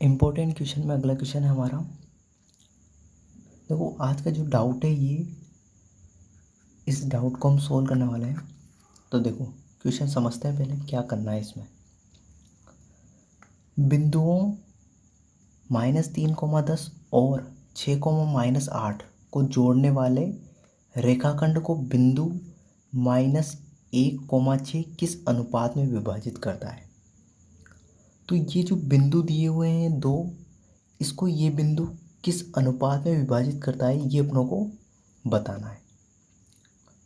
Important question में अगला question है हमारा। देखो आज का जो डाउट है ये, इस डाउट को हम सोल्व करने वाले हैं। तो देखो क्वेश्चन समझते हैं पहले क्या करना है इसमें। बिंदुओं -3,10 और 6,-8 को जोड़ने वाले रेखाखंड को बिंदु -1,6 किस अनुपात में विभाजित करता है। तो ये जो बिंदु दिए हुए हैं दो, इसको ये बिंदु किस अनुपात में विभाजित करता है ये अपनों को बताना है।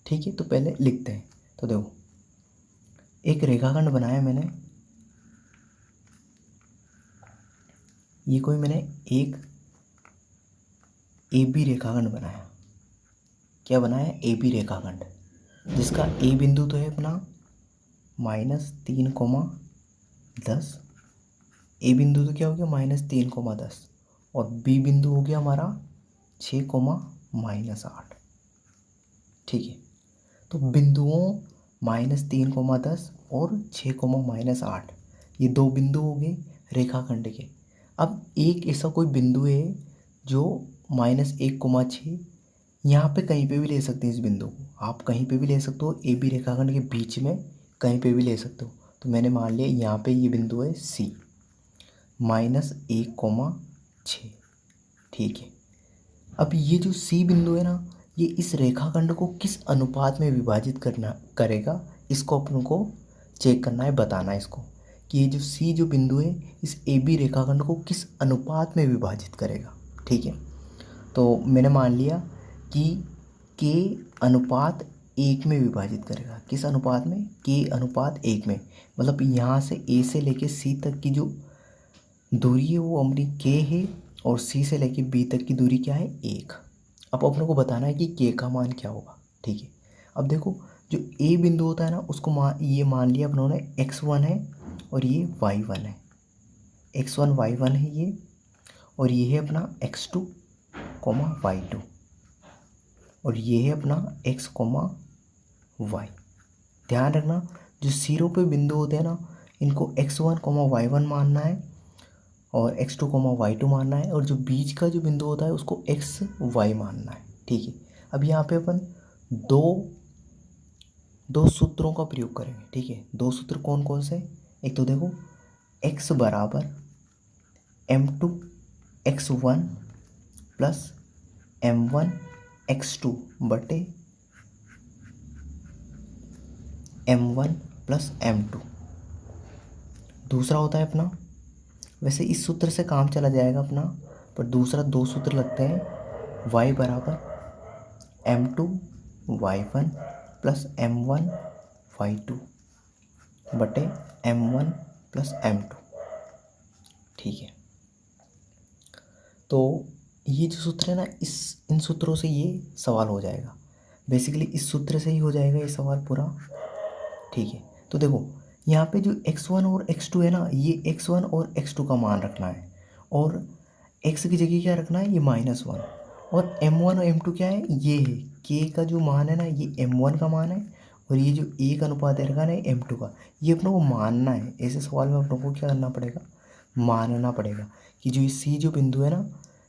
ठीक है, तो पहले लिखते हैं। तो देखो एक रेखाखंड बनाया मैंने, ये कोई मैंने एक ए बी रेखाखंड बनाया। क्या बनाया? ए बी रेखाखंड, जिसका ए बिंदु तो है अपना -3,10। ए बिंदु तो क्या हो गया -3,10 और बी बिंदु हो गया हमारा 6,-8। ठीक है, तो बिंदुओं -3,10 और 6,-8 ये दो बिंदु हो गए रेखाखंड के। अब एक ऐसा कोई बिंदु है जो -1,6, यहाँ पे कहीं पे भी ले सकते हैं इस बिंदु को, आप कहीं पे भी ले सकते हो, ए बी रेखाखंड के बीच में कहीं पे भी ले सकते हो। तो मैंने मान लिया यहाँ पे ये बिंदु है सी -1,6। ठीक है, अब ये जो सी बिंदु है ना, ये इस रेखाखंड को किस अनुपात में विभाजित करेगा, इसको अपन को चेक करना है, बताना है इसको कि ये जो सी जो बिंदु है इस ए बी रेखाखंड को किस अनुपात में विभाजित करेगा। ठीक है, तो मैंने मान लिया कि के अनुपात 1 में विभाजित करेगा। किस अनुपात में? के अनुपात 1 में। मतलब यहाँ से ए से लेके सी तक की जो दूरी है वो हमारी के है, और सी से लेके बी तक की दूरी क्या है? 1। अब अपने को बताना है कि के का मान क्या होगा। ठीक है, अब देखो जो ए बिंदु होता है ना, उसको ये मान लिया अपनों ने x1 है और ये y1 है। x1 y1 है ये, और ये है अपना x2, y2, और ये है अपना x, y। ध्यान रखना जो सिरों पे बिंदु होते हैं ना, इनको x1, y1 मानना है और x2, y2 मानना है, और जो बीच का जो बिंदु होता है उसको x, y मानना है। ठीक है, अब यहाँ पे अपन दो सूत्रों का प्रयोग करेंगे। ठीक है, दो सूत्र कौन कौन से? एक तो देखो x बराबर m2 x1 plus m1 x2 बटे m1 प्लस m2। दूसरा होता है अपना, वैसे इस सूत्र से काम चला जाएगा अपना, पर दूसरा दो सूत्र लगते हैं, y बराबर m2 y1 plus m1 y2 बटे m1 प्लस m2। ठीक है, तो ये जो सूत्र है ना, इन सूत्रों से ये सवाल हो जाएगा। बेसिकली इस सूत्र से ही हो जाएगा ये सवाल पूरा। ठीक है, तो देखो यहाँ पे जो x1 और x2 है ना, ये x1 और x2 का मान रखना है, और x की जगह क्या रखना है? ये -1। और m1 और m2 क्या है? ये है k का जो मान है ना, ये m1 का मान है, और ये जो 1 अनुपात है रखा ना m2 का, ये अपनों को मानना है। ऐसे सवाल में अपनों को क्या करना पड़ेगा? मानना पड़ेगा कि जो सी जो बिंदु है ना,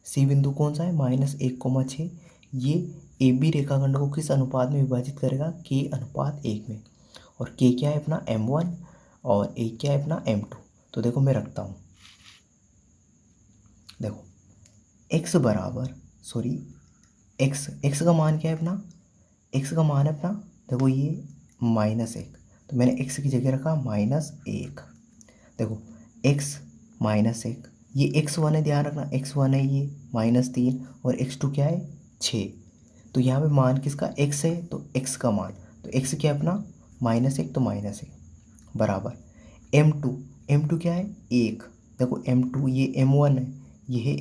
सी बिंदु कौन सा है? -1,6। ये ए बी रेखाखंड को किस अनुपात में विभाजित करेगा? के अनुपात 1 में। और के क्या है अपना? m1, और ए क्या है अपना? m2। तो देखो मैं रखता हूँ, देखो x बराबर x का मान क्या है अपना? x का मान है अपना, देखो ये -1, तो मैंने x की जगह रखा -1। देखो x -1, ये x1 है, ध्यान रखना x1 है, ये -3, और x2 क्या है? 6। तो यहाँ पे मान किसका? x है, तो x का मान, तो x क्या है अपना? -1, तो -1 बराबर m2 क्या है? 1। देखो m2 ये m1 है, ये है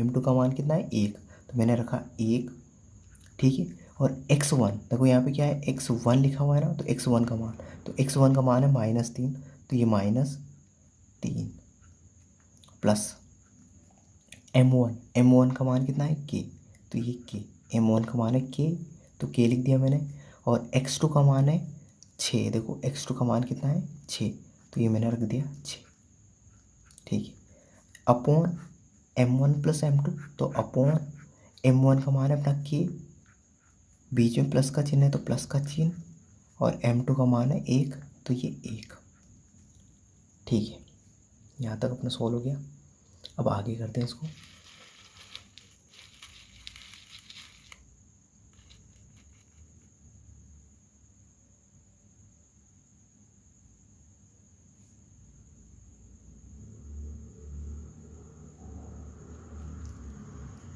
m2 का मान कितना है? 1, तो मैंने रखा 1। ठीक है, और x1 देखो यहाँ पे क्या है? x1 लिखा हुआ है ना, तो x1 का मान, तो x1 का मान है -3, तो ये -3 प्लस m1 का मान कितना है? k, तो ये k, m1 का मान है k, तो k लिख दिया मैंने। और x2 का मान है 6, देखो x2 का मान कितना है? 6, तो ये मैंने रख दिया 6। ठीक है, अपॉन m1 प्लस m2, तो अपॉन m1 का मान है अपना k, बीच में प्लस का चिन्ह है तो प्लस का चिन्ह, और m2 का मान है 1, तो ये 1। ठीक है, यहाँ तक अपना सॉल्व हो गया। अब आगे करते हैं इसको।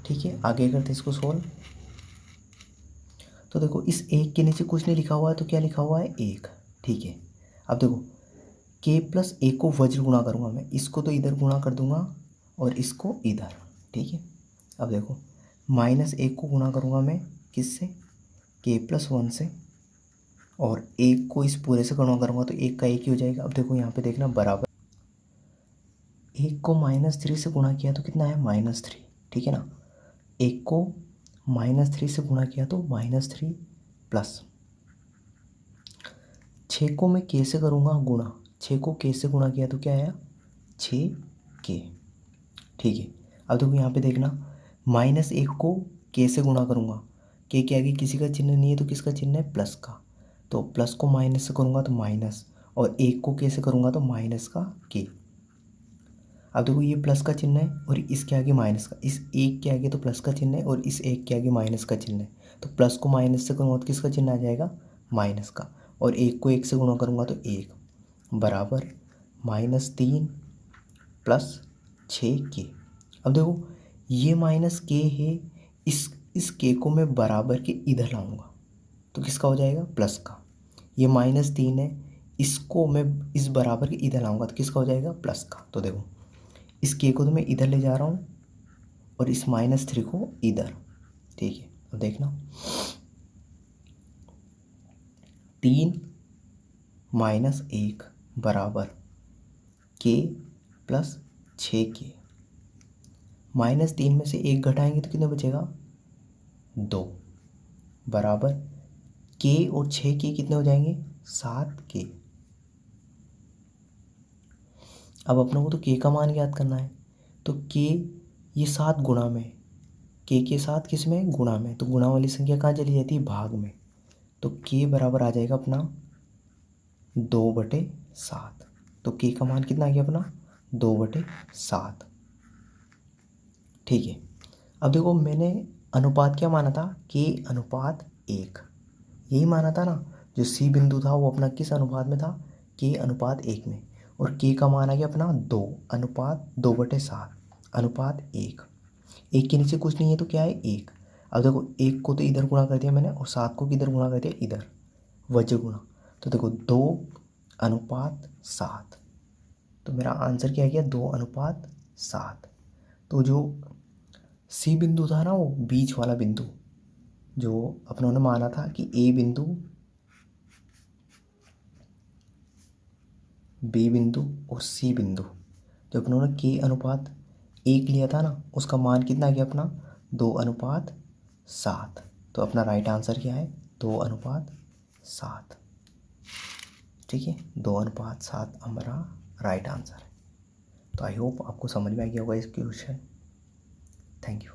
ठीक है, आगे करते हैं इसको सॉल्व। तो देखो इस 1 के नीचे कुछ नहीं लिखा हुआ है, तो क्या लिखा हुआ है 1। ठीक है, अब देखो k प्लस 1 को वज्र गुणा करूँगा मैं, इसको तो इधर गुणा कर दूंगा और इसको इधर। ठीक है, अब देखो -1 को गुणा करूँगा मैं किससे, k प्लस 1 से, और 1 को इस पूरे से गुणा करूँगा तो 1 का 1 ही हो जाएगा। अब देखो यहाँ पे देखना बराबर, 1 को -3 से गुणा किया तो कितना है -3। ठीक है ना, 1 को -3 से गुणा किया तो -3 प्लस 6 को मैं k से करूँगा गुणा, 6 को k से गुणा किया तो क्या आया 6k। ठीक है, अब देखो यहाँ पे देखना -1 को k से गुणा करूँगा, k के आगे किसी का चिन्ह नहीं है तो किसका चिन्ह है प्लस का, तो प्लस को माइनस से करूँगा तो माइनस, और 1 को k से करूँगा तो माइनस का k। अब देखो ये प्लस का चिन्ह है और इसके आगे माइनस का, इस 1 के आगे तो प्लस का चिन्ह है और इस 1 के आगे माइनस का चिन्ह है, तो प्लस को माइनस से करूँगा तो किसका चिन्ह आ जाएगा माइनस का, और 1 को 1 से गुणा करूँगा तो 1 बराबर -3 प्लस 6k। अब देखो ये -k है, इस k को मैं बराबर के इधर लाऊंगा तो किसका हो जाएगा प्लस का। ये -3 है, इसको मैं इस बराबर के इधर लाऊंगा तो किसका हो जाएगा प्लस का। तो देखो इस k को तो मैं इधर ले जा रहा हूँ और इस -3 को इधर। ठीक है, अब देखना 3 - 1 बराबर k प्लस 6k। -3 में से 1 घटाएंगे तो कितना बचेगा 2 बराबर k और 6k कितने हो जाएंगे 7k। अब अपनों को तो k का मान याद करना है, तो k ये 7 गुणा में, k के साथ किस में गुणा में, तो गुणा वाली संख्या कहाँ चली जाती है भाग में, तो k बराबर आ जाएगा अपना 2/7। तो k का मान कितना आ गया अपना 2/7। ठीक है, अब देखो मैंने अनुपात क्या माना था k/1, यही माना था ना। जो C बिंदु था वो अपना किस अनुपात में था k/1 में, और k का मान आ गया अपना 2/2/7 1 के नीचे कुछ नहीं है तो क्या है 1। अब देखो 1 को तो इधर गुणा कर दिया मैंने और 7 को किधर गुणा कर दिया इधर, वज्र गुणा, तो देखो 2/7। तो मेरा आंसर क्या आ गया 2/7। तो जो C बिंदु था ना वो बीच वाला बिंदु, जो अपनों ने माना था कि A बिंदु, B बिंदु और C बिंदु, जो अपनों ने k/1 लिया था ना, उसका मान कितना आ गया अपना 2/7। तो अपना राइट आंसर क्या है 2/7। ठीक है, 2/7 हमारा राइट आंसर है। तो आई होप आपको समझ में आ गया होगा इस क्वेश्चन। Thank you.